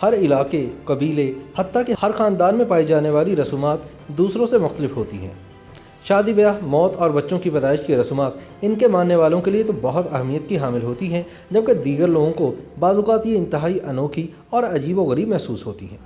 ہر علاقے، قبیلے، حتیٰ کہ ہر خاندان میں پائی جانے والی رسومات دوسروں سے مختلف ہوتی ہیں۔ شادی بیاہ، موت اور بچوں کی پیدائش کی رسومات ان کے ماننے والوں کے لیے تو بہت اہمیت کی حامل ہوتی ہیں، جبکہ دیگر لوگوں کو بعض اوقات یہ انتہائی انوکھی اور عجیب و غریب محسوس ہوتی ہیں۔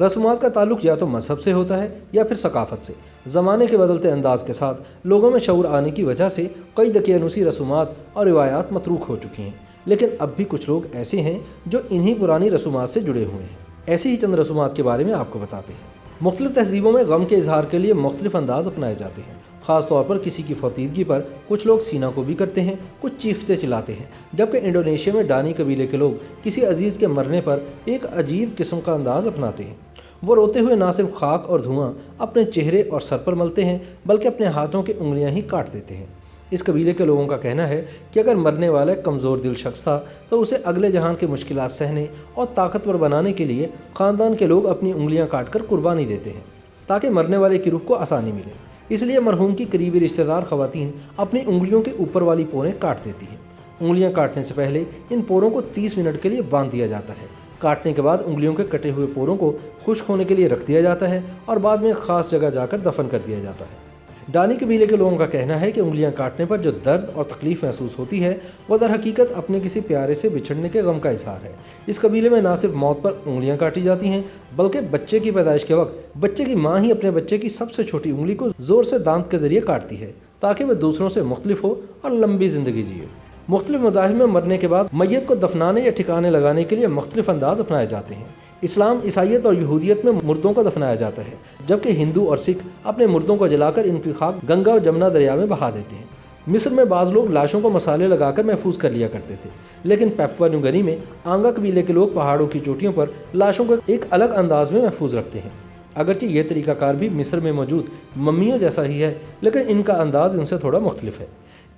رسومات کا تعلق یا تو مذہب سے ہوتا ہے یا پھر ثقافت سے۔ زمانے کے بدلتے انداز کے ساتھ لوگوں میں شعور آنے کی وجہ سے کئی دقیانوسی رسومات اور روایات متروک ہو چکی ہیں، لیکن اب بھی کچھ لوگ ایسے ہیں جو انہی پرانی رسومات سے جڑے ہوئے ہیں۔ ایسی ہی چند رسومات کے بارے میں آپ کو بتاتے ہیں۔ مختلف تہذیبوں میں غم کے اظہار کے لیے مختلف انداز اپنائے جاتے ہیں۔ خاص طور پر کسی کی فوتیدگی پر کچھ لوگ سینہ کو بھی کرتے ہیں، کچھ چیختے چلاتے ہیں، جبکہ انڈونیشیا میں ڈانی قبیلے کے لوگ کسی عزیز کے مرنے پر ایک عجیب قسم کا انداز اپناتے ہیں۔ وہ روتے ہوئے نہ صرف خاک اور دھواں اپنے چہرے اور سر پر ملتے ہیں، بلکہ اپنے ہاتھوں کی انگلیاں ہی کاٹ دیتے ہیں۔ اس قبیلے کے لوگوں کا کہنا ہے کہ اگر مرنے والا ایک کمزور دل شخص تھا تو اسے اگلے جہان کی مشکلات سہنے اور طاقتور بنانے کے لیے خاندان کے لوگ اپنی انگلیاں کاٹ کر قربانی دیتے ہیں تاکہ مرنے والے کی روح کو آسانی ملے۔ اس لیے مرحوم کی قریبی رشتہ دار خواتین اپنی انگلیوں کے اوپر والی پوریں کاٹ دیتی ہیں۔ انگلیاں کاٹنے سے پہلے ان پوروں کو 30 منٹ کے لیے باندھ دیا جاتا ہے۔ کاٹنے کے بعد انگلیوں کے کٹے ہوئے پوروں کو خشک ہونے کے لیے رکھ دیا جاتا ہے اور بعد میں ایک خاص جگہ جا کر دفن کر دیا جاتا ہے۔ ڈانی قبیلے کے لوگوں کا کہنا ہے کہ انگلیاں کاٹنے پر جو درد اور تکلیف محسوس ہوتی ہے وہ در حقیقت اپنے کسی پیارے سے بچھڑنے کے غم کا اظہار ہے۔ اس قبیلے میں نہ صرف موت پر انگلیاں کاٹی جاتی ہیں، بلکہ بچے کی پیدائش کے وقت بچے کی ماں ہی اپنے بچے کی سب سے چھوٹی انگلی کو زور سے دانت کے ذریعے کاٹتی ہے تاکہ وہ دوسروں سے مختلف ہو اور لمبی زندگی جیے۔ مختلف مذاہب میں مرنے کے بعد میت کو دفنانے یا ٹھکانے لگانے کے لیے مختلف انداز اپنائے جاتے ہیں۔ اسلام، عیسائیت اور یہودیت میں مردوں کو دفنایا جاتا ہے، جبکہ ہندو اور سکھ اپنے مردوں کو جلا کر ان کی خاک گنگا اور جمنا دریا میں بہا دیتے ہیں۔ مصر میں بعض لوگ لاشوں کو مسالے لگا کر محفوظ کر لیا کرتے تھے، لیکن پیپوا نیو گنی میں آنگا قبیلے کے لوگ پہاڑوں کی چوٹیوں پر لاشوں کو ایک الگ انداز میں محفوظ رکھتے ہیں۔ اگرچہ یہ طریقہ کار بھی مصر میں موجود ممیوں جیسا ہی ہے، لیکن ان کا انداز ان سے تھوڑا مختلف ہے۔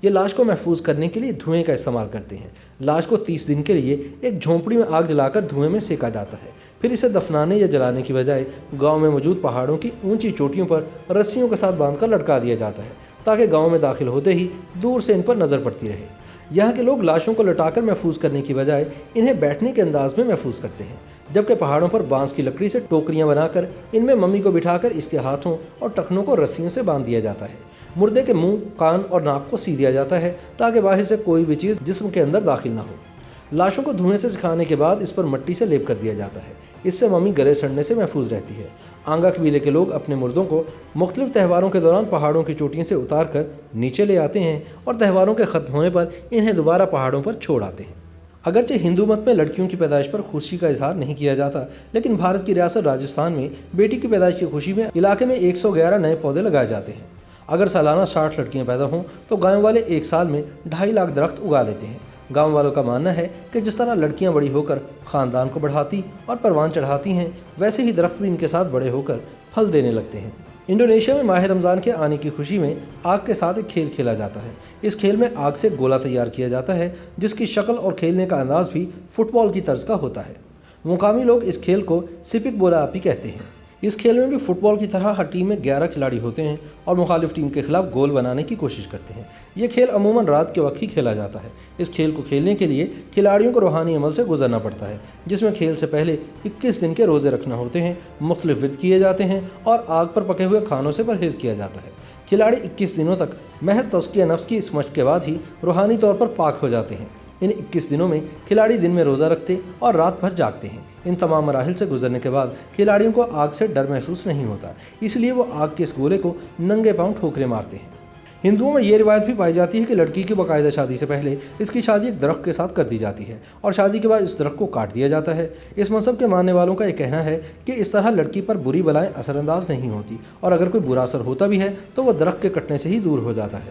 یہ لاش کو محفوظ کرنے کے لیے دھوئیں کا استعمال کرتے ہیں۔ لاش کو 30 دن کے لیے ایک جھونپڑی میں آگ جلا کر دھوئیں میں سینکا جاتا ہے، پھر اسے دفنانے یا جلانے کی بجائے گاؤں میں موجود پہاڑوں کی اونچی چوٹیوں پر رسیوں کے ساتھ باندھ کر لٹکا دیا جاتا ہے تاکہ گاؤں میں داخل ہوتے ہی دور سے ان پر نظر پڑتی رہے۔ یہاں کے لوگ لاشوں کو لٹا کر محفوظ کرنے کی بجائے انہیں بیٹھنے کے انداز میں محفوظ کرتے ہیں، جبکہ پہاڑوں پر بانس کی لکڑی سے ٹوکریاں بنا کر ان میں ممی کو بٹھا کر اس کے ہاتھوں اور ٹخنوں کو رسیوں سے باندھ دیا جاتا ہے۔ مردے کے منہ، کان اور ناک کو سی دیا جاتا ہے تاکہ باہر سے کوئی بھی چیز جسم کے اندر داخل نہ ہو۔ لاشوں کو دھوئیں سے سکھانے کے بعد اس پر مٹی سے لیپ کر دیا جاتا ہے، اس سے ممی گلے سڑنے سے محفوظ رہتی ہے۔ آنگا قبیلے کے لوگ اپنے مردوں کو مختلف تہواروں کے دوران پہاڑوں کی چوٹیوں سے اتار کر نیچے لے آتے ہیں اور تہواروں کے ختم ہونے پر انہیں دوبارہ پہاڑوں پر چھوڑ آتے ہیں۔ اگرچہ ہندو مت میں لڑکیوں کی پیدائش پر خوشی کا اظہار نہیں کیا جاتا، لیکن بھارت کی ریاست راجستھان میں بیٹی کی پیدائش کی خوشی میں علاقے میں 111 نئے پودے لگائے جاتے ہیں۔ اگر سالانہ 60 لڑکیاں پیدا ہوں تو گاؤں والے ایک سال میں 2.5 لاکھ درخت اگا لیتے ہیں۔ گاؤں والوں کا ماننا ہے کہ جس طرح لڑکیاں بڑی ہو کر خاندان کو بڑھاتی اور پروان چڑھاتی ہیں، ویسے ہی درخت بھی ان کے ساتھ بڑے ہو کر پھل دینے لگتے ہیں۔ انڈونیشیا میں ماہ رمضان کے آنے کی خوشی میں آگ کے ساتھ ایک کھیل کھیلا جاتا ہے۔ اس کھیل میں آگ سے گولا تیار کیا جاتا ہے جس کی شکل اور کھیلنے کا انداز بھی فٹ بال کی طرز کا ہوتا ہے۔ مقامی لوگ اس کھیل کو سپک بولا آپی کہتے ہیں۔ اس کھیل میں بھی فٹ بال کی طرح ہر ٹیم میں 11 کھلاڑی ہوتے ہیں اور مخالف ٹیم کے خلاف گول بنانے کی کوشش کرتے ہیں۔ یہ کھیل عموماً رات کے وقت ہی کھیلا جاتا ہے۔ اس کھیل کو کھیلنے کے لیے کھلاڑیوں کو روحانی عمل سے گزرنا پڑتا ہے، جس میں کھیل سے پہلے 21 دن کے روزے رکھنا ہوتے ہیں، مختلف ورد کیے جاتے ہیں اور آگ پر پکے ہوئے کھانوں سے پرہیز کیا جاتا ہے۔ کھلاڑی 21 دنوں تک محض تزکیہ نفس کی اس مشق کے بعد ہی روحانی طور پر پاک ہو جاتے ہیں۔ ان 21 دنوں میں کھلاڑی دن میں روزہ رکھتے اور رات بھر جاگتے ہیں۔ ان تمام مراحل سے گزرنے کے بعد کھلاڑیوں کو آگ سے ڈر محسوس نہیں ہوتا، اس لیے وہ آگ کے اس گولے کو ننگے پاؤں ٹھوکریں مارتے ہیں۔ ہندوؤں میں یہ روایت بھی پائی جاتی ہے کہ لڑکی کی باقاعدہ شادی سے پہلے اس کی شادی ایک درخت کے ساتھ کر دی جاتی ہے اور شادی کے بعد اس درخت کو کاٹ دیا جاتا ہے۔ اس مذہب کے ماننے والوں کا یہ کہنا ہے کہ اس طرح لڑکی پر بری بلائیں اثر انداز نہیں ہوتی، اور اگر کوئی برا اثر ہوتا بھی ہے تو وہ درخت کے کٹنے سے ہی دور ہو جاتا ہے۔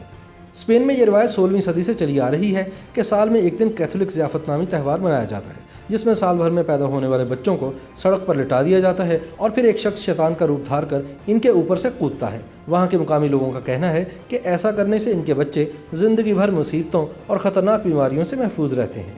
اسپین میں یہ روایت 16ویں صدی سے چلی آ رہی ہے کہ سال میں ایک دن کیتھولک ضیافت نامی تہوار منایا جاتا ہے، جس میں سال بھر میں پیدا ہونے والے بچوں کو سڑک پر لٹا دیا جاتا ہے اور پھر ایک شخص شیطان کا روپ دھار کر ان کے اوپر سے کودتا ہے۔ وہاں کے مقامی لوگوں کا کہنا ہے کہ ایسا کرنے سے ان کے بچے زندگی بھر مصیبتوں اور خطرناک بیماریوں سے محفوظ رہتے ہیں۔